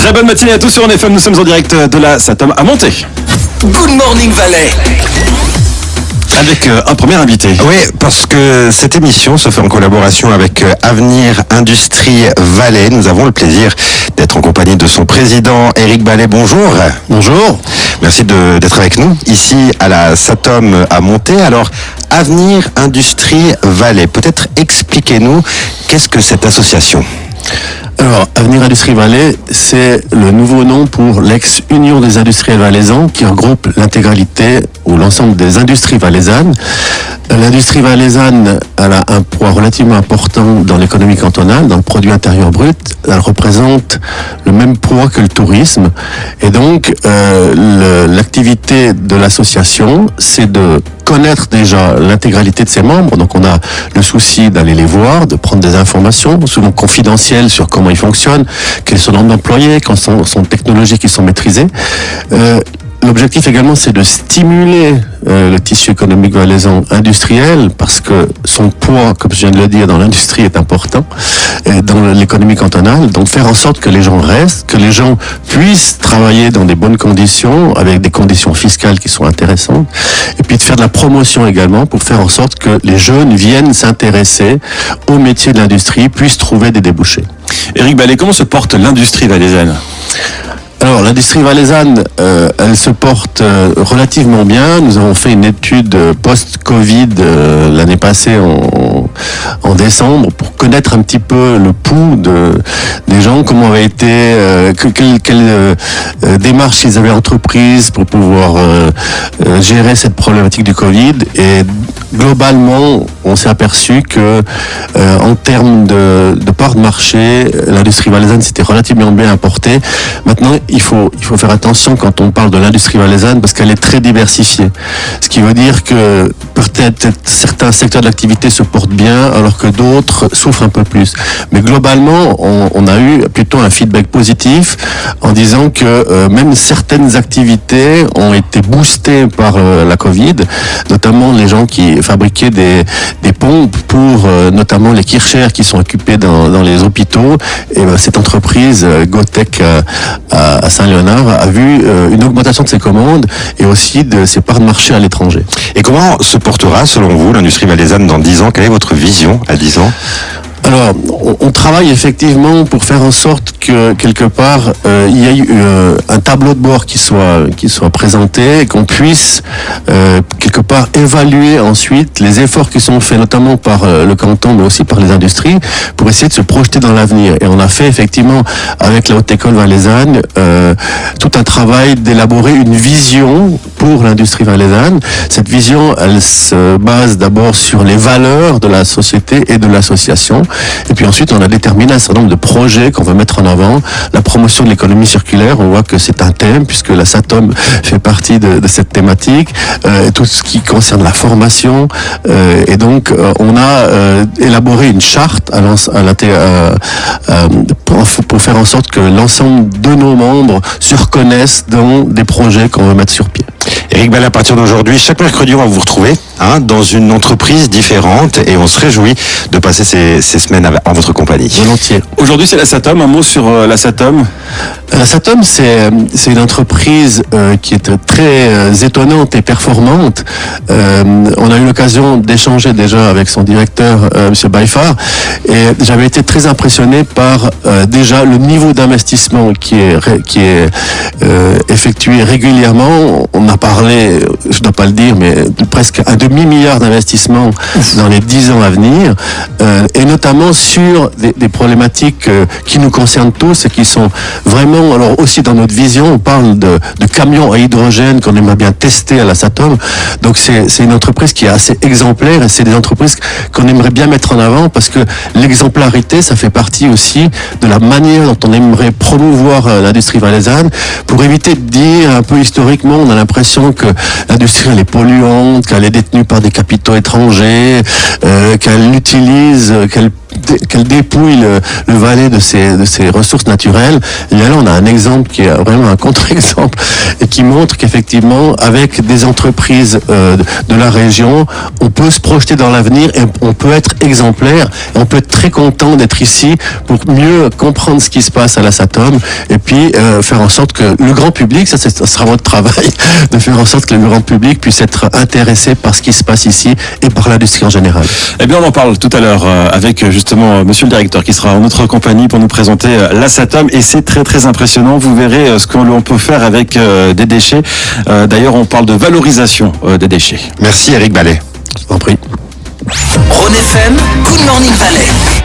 Très bonne matinée à tous sur FM, nous sommes en direct de la Satom à Monté. Good Morning Valais. Avec un premier invité. Oui, parce que cette émission se fait en collaboration avec Avenir Industrie Valais. Nous avons le plaisir d'être en compagnie de son président, Éric Ballet. Bonjour. Bonjour. Merci d'être avec nous ici à la Satom à Monté. Alors, Avenir Industrie Valais, peut-être expliquez-nous qu'est-ce que cette association ? Alors, Avenir Industrie Valais, c'est le nouveau nom pour l'ex-Union des industriels valaisans qui regroupe l'intégralité ou l'ensemble des industries valaisannes. L'industrie valaisanne, elle a un poids relativement important dans l'économie cantonale, dans le produit intérieur brut. Elle représente le même poids que le tourisme. Et donc, l'activité de l'association, c'est de connaître déjà l'intégralité de ses membres. Donc on a le souci d'aller les voir, de prendre des informations, souvent confidentielles sur comment ils fonctionnent, quels sont leurs nombres d'employés, quelles sont les technologies qui sont maîtrisées. L'objectif également, c'est de stimuler le tissu économique valaisan industriel parce que son poids, comme je viens de le dire, dans l'industrie est important, et dans l'économie cantonale. Donc faire en sorte que les gens restent, que les gens puissent travailler dans des bonnes conditions, avec des conditions fiscales qui sont intéressantes, et puis de faire de la promotion également pour faire en sorte que les jeunes viennent s'intéresser au métier de l'industrie, puissent trouver des débouchés. Éric Ballet, comment se porte l'industrie valaisanne ? Alors, l'industrie valaisanne, elle se porte relativement bien. Nous avons fait une étude post-Covid l'année passée en décembre pour connaître un petit peu le pouls des gens, comment avait été, quelle démarche ils avaient entreprise pour pouvoir gérer cette problématique du Covid. Et globalement, on s'est aperçu que en termes de part de marché, l'industrie valaisanne s'était relativement bien apportée. Maintenant, il faut faire attention quand on parle de l'industrie valaisanne parce qu'elle est très diversifiée. Ce qui veut dire que peut-être certains secteurs d'activité se portent bien alors que d'autres souffrent un peu plus. Mais globalement, on a eu plutôt un feedback positif en disant que même certaines activités ont été boostées par la Covid, notamment les gens qui fabriquaient des pompes pour notamment les Kircher qui sont occupés dans les hôpitaux. Et cette entreprise Gotech à Saint-Léonard a vu une augmentation de ses commandes et aussi de ses parts de marché à l'étranger. Et comment se portera, selon vous, l'industrie valaisanne dans 10 ans ? Quelle est votre vision à 10 ans ? Alors, on travaille effectivement pour faire en sorte que quelque part il y ait un tableau de bord qui soit présenté et qu'on puisse quelque part évaluer ensuite les efforts qui sont faits notamment par le canton mais aussi par les industries pour essayer de se projeter dans l'avenir. Et on a fait effectivement avec la Haute École valaisanne tout un travail d'élaborer une vision pour l'industrie valaisanne. Cette vision, elle se base d'abord sur les valeurs de la société et de l'association. Et puis ensuite, on a déterminé un certain nombre de projets qu'on veut mettre en avant. La promotion de l'économie circulaire, on voit que c'est un thème puisque la Satom fait partie de cette thématique. Tout ce qui concerne la formation. Et donc, on a élaboré une charte pour faire en sorte que l'ensemble de nos membres se reconnaissent dans des projets qu'on veut mettre sur pied. Éric Ballet, à partir d'aujourd'hui, chaque mercredi, on va vous retrouver dans une entreprise différente et on se réjouit de passer ces semaines en votre compagnie. Volontiers. Aujourd'hui, c'est la Satom. Un mot sur la Satom. La Satom, c'est une entreprise qui est très étonnante et performante. On a eu l'occasion d'échanger déjà avec son directeur, M. Baifar, et j'avais été très impressionné par déjà le niveau d'investissement qui est effectué régulièrement. On a parlé, je ne dois pas le dire, mais de presque un demi-milliard d'investissements dans les 10 ans à venir, et notamment sur des problématiques qui nous concernent tous et qui sont vraiment, alors aussi dans notre vision, on parle de camions à hydrogène qu'on aimerait bien tester à la Satom. Donc c'est une entreprise qui est assez exemplaire et c'est des entreprises qu'on aimerait bien mettre en avant parce que l'exemplarité, ça fait partie aussi de la manière dont on aimerait promouvoir l'industrie valaisanne pour éviter de dire un peu historiquement, on a l'impression que l'industrie elle est polluante, qu'elle est détenue par des capitaux étrangers, qu'elle utilise, qu'elle dépouille le Valais de ses ressources naturelles. Et là, on a un exemple qui est vraiment un contre-exemple et qui montre qu'effectivement, avec des entreprises de la région, on peut se projeter dans l'avenir et on peut être exemplaire. Et on peut être très content d'être ici pour mieux comprendre ce qui se passe à la SATOM et puis faire en sorte que le grand public, ça sera votre travail, de faire en sorte que le grand public puisse être intéressé par ce qui se passe ici et par l'industrie en général. Eh bien, on en parle tout à l'heure avec justement monsieur le directeur qui sera en notre compagnie pour nous présenter la SATOM et c'est très très impressionnant. Vous verrez ce qu'on peut faire avec des déchets. D'ailleurs, on parle de valorisation des déchets. Merci Eric Ballet. Je vous en prie. Rhône FM, Good Morning Valais.